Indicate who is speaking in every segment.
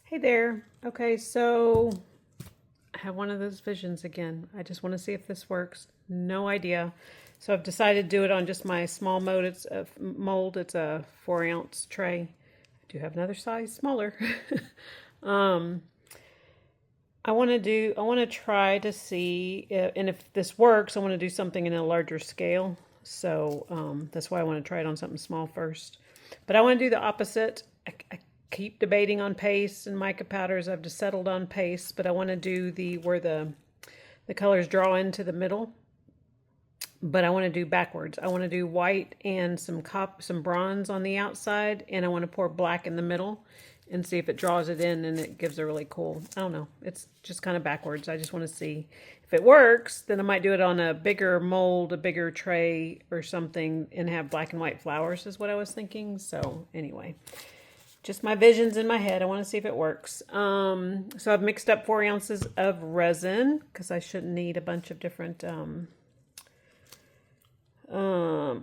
Speaker 1: Hey there. Okay, so I have one of those visions again. I just want to see if this works. No idea. So I've decided to do it on just my small mold. It's a 4 ounce tray. I do have another size smaller. um, I want to try to see and if this works, I want to do something in a larger scale. So that's why I want to try it on something small first. But I want to do the opposite. I keep debating on paste and mica powders. I've just settled on paste, but I want to do where the colors draw into the middle. But I want to do backwards. I want to do white and some bronze on the outside, and I want to pour black in the middle and see if it draws it in and it gives a really cool, I don't know, it's just kind of backwards. I just want to see if it works. Then I might do it on a bigger mold, a bigger tray or something, and have black and white flowers is what I was thinking. So anyway, just my visions in my head. I want to see if it works. So I've mixed up 4 ounces of resin because I shouldn't need a bunch of different, I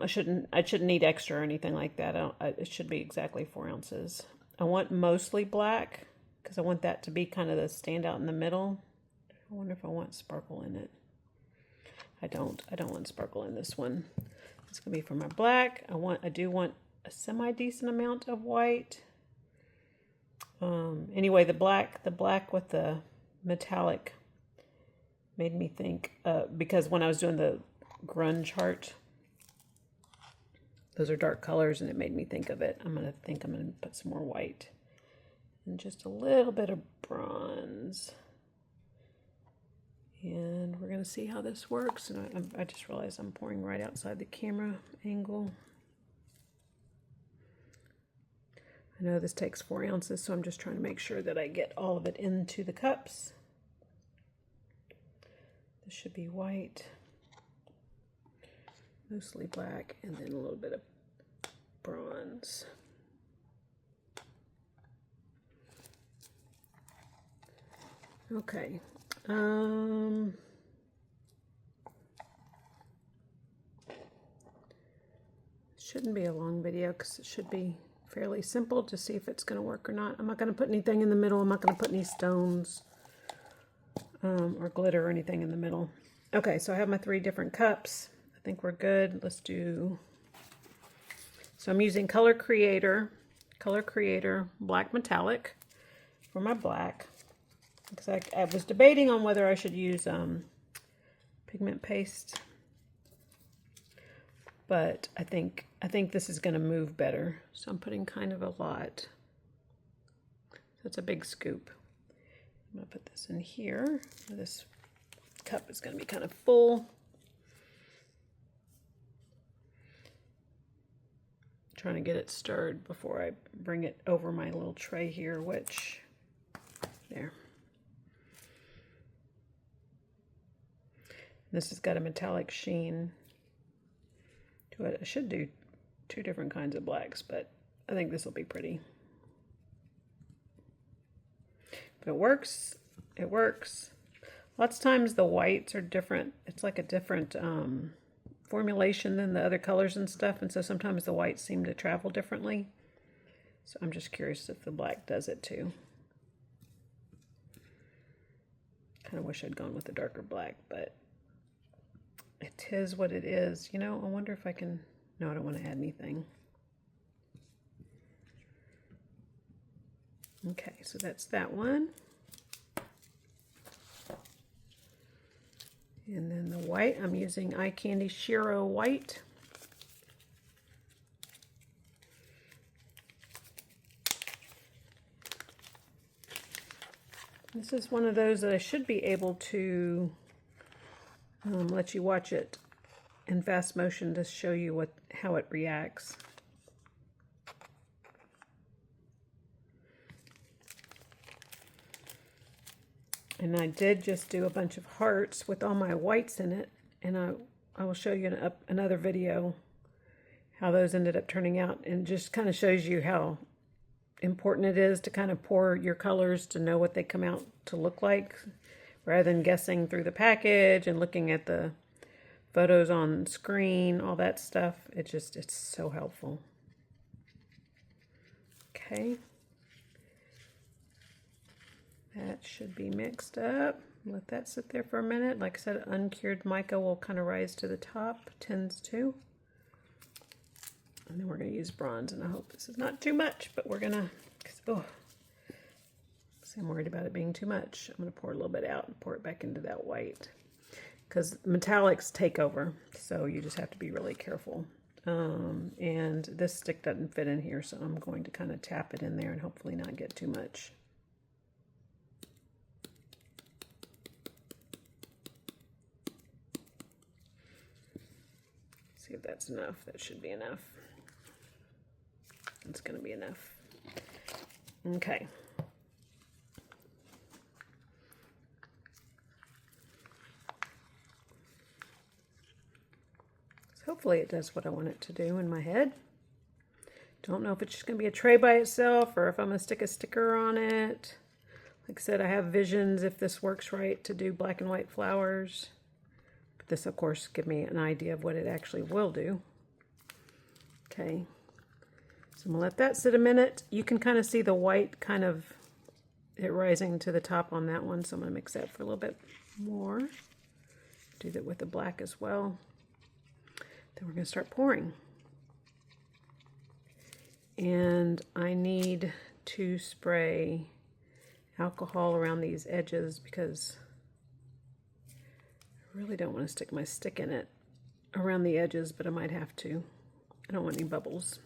Speaker 1: shouldn't need extra or anything like that. It should be exactly 4 ounces. I want mostly black because I want that to be kind of the standout in the middle. I wonder if I want sparkle in it. I don't want sparkle in this one. It's gonna be for my black. I do want a semi-decent amount of white. Anyway, the black with the metallic made me think, because when I was doing the grunge heart, those are dark colors, and it made me think of it. I'm going to put some more white and just a little bit of bronze. And we're going to see how this works. And I just realized I'm pouring right outside the camera angle. I know this takes 4 ounces, so I'm just trying to make sure that I get all of it into the cups. This should be white. Mostly black, and then a little bit of bronze. Okay. Shouldn't be a long video because it should be fairly simple to see if it's going to work or not. I'm not going to put anything in the middle. I'm not going to put any stones or glitter or anything in the middle. Okay, so I have my 3 different cups. I think we're good. Let's do, so I'm using Color Creator Black Metallic for my black. Because I was debating on whether I should use pigment paste. But I think this is going to move better. So I'm putting kind of a lot. So it's a big scoop. I'm going to put this in here. This cup is going to be kind of full. Trying to get it stirred before I bring it over my little tray here, which, there. This has got a metallic sheen to it. I should do 2 different kinds of blacks, but I think this will be pretty. But it works. It works. Lots of times the whites are different. It's like a different formulation than the other colors and stuff, and so sometimes the whites seem to travel differently. So I'm just curious if the black does it too. Kind of wish I'd gone with the darker black, but it is what it is. You know, I wonder if I can, no, I don't want to add anything. Okay, so that's that one. And then the white, I'm using Eye Candy Shiro White. This is one of those that I should be able to let you watch it in fast motion to show you how it reacts. And I did just do a bunch of hearts with all my whites in it, and I will show you in another video how those ended up turning out, and just kind of shows you how important it is to kind of pour your colors to know what they come out to look like, rather than guessing through the package and looking at the photos on screen, all that stuff. It's so helpful. Okay. That should be mixed up. Let that sit there for a minute. Like I said, uncured mica will kind of rise to the top, tends to. And then we're going to use bronze, and I hope this is not too much, but we're going to, oh, see, I'm worried about it being too much. I'm going to pour a little bit out and pour it back into that white, because metallics take over, so you just have to be really careful. And this stick doesn't fit in here, so I'm going to kind of tap it in there and hopefully not get too much. See if that's enough. That should be enough. It's going to be enough. Okay. So hopefully it does what I want it to do in my head. Don't know if it's just going to be a tray by itself or if I'm going to stick a sticker on it. Like I said, I have visions if this works right to do black and white flowers. But this, of course, gives me an idea of what it actually will do. Okay. So I'm going to let that sit a minute. You can kind of see the white kind of it rising to the top on that one. So I'm going to mix that for a little bit more. Do that with the black as well. Then we're going to start pouring. And I need to spray alcohol around these edges because I really don't want to stick my stick in it around the edges, but I might have to. I don't want any bubbles.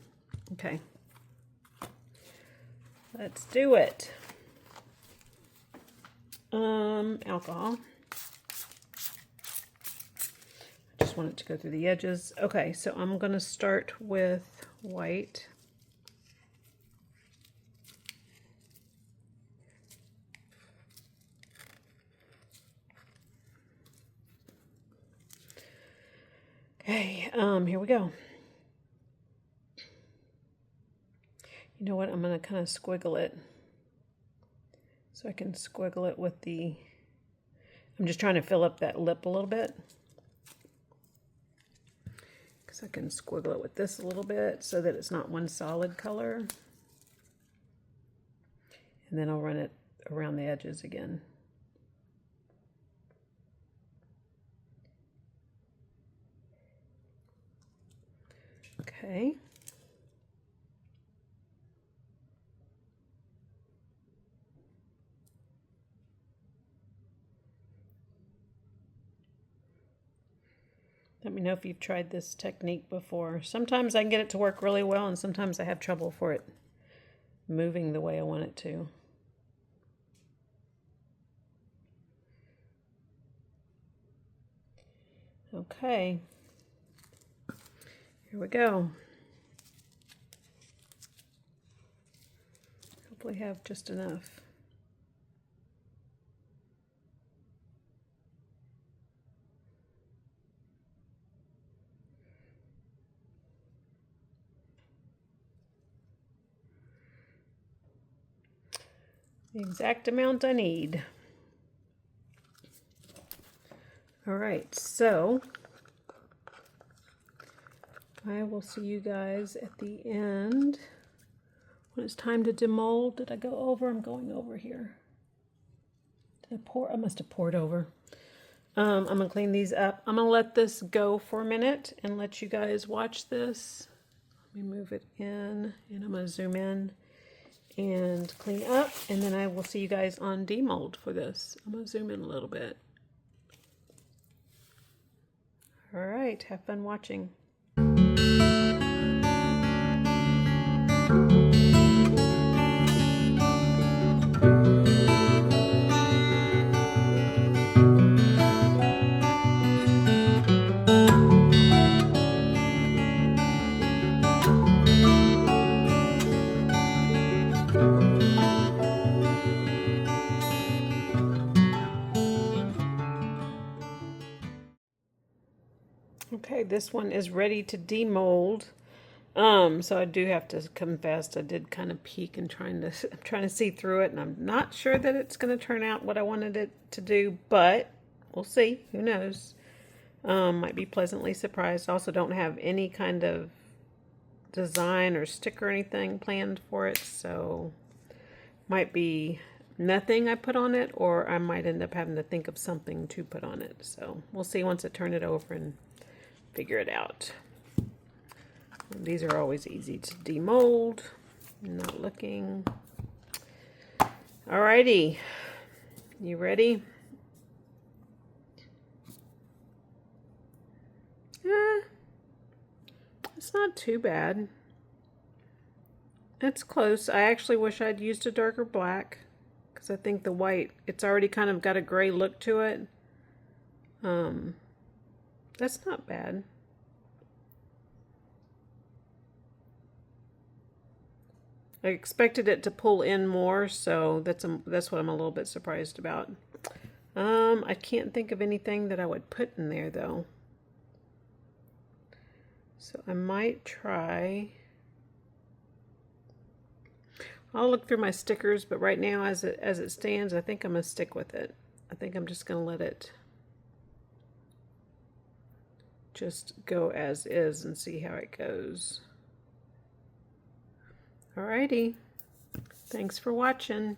Speaker 1: Okay. Let's do it. Alcohol. I just want it to go through the edges. Okay, so I'm going to start with white. Okay, here we go. You know what? I'm going to kind of squiggle it. So I can squiggle it with the... I'm just trying to fill up that lip a little bit. Because I can squiggle it with this a little bit so that it's not one solid color. And then I'll run it around the edges again. Okay. Let me know if you've tried this technique before. Sometimes I can get it to work really well, and sometimes I have trouble for it moving the way I want it to. Okay. Here we go. Hopefully have just enough. The exact amount I need. All right, so I will see you guys at the end when it's time to demold. Did I go over? I'm going over here. Did I pour? I must have poured over. I'm going to clean these up. I'm going to let this go for a minute and let you guys watch this. Let me move it in, and I'm going to zoom in and clean up, and then I will see you guys on demold for this. I'm going to zoom in a little bit. All right, have fun watching. Okay, this one is ready to demold. So I do have to confess, I did kind of peek and trying to see through it, and I'm not sure that it's going to turn out what I wanted it to do, but we'll see. Who knows? Might be pleasantly surprised. I also don't have any kind of design or sticker or anything planned for it, so might be nothing I put on it, or I might end up having to think of something to put on it. So we'll see once I turn it over and figure it out. These are always easy to demold. Not looking. Alrighty, you ready? It's not too bad. It's close. I actually wish I'd used a darker black, because I think the white, it's already kind of got a gray look to it. That's not bad. I expected it to pull in more, so that's what I'm a little bit surprised about. I can't think of anything that I would put in there though. So I might try. I'll look through my stickers, but right now as it stands, I think I'm gonna stick with it. I think I'm just gonna let it just go as is and see how it goes. Alrighty, thanks for watching.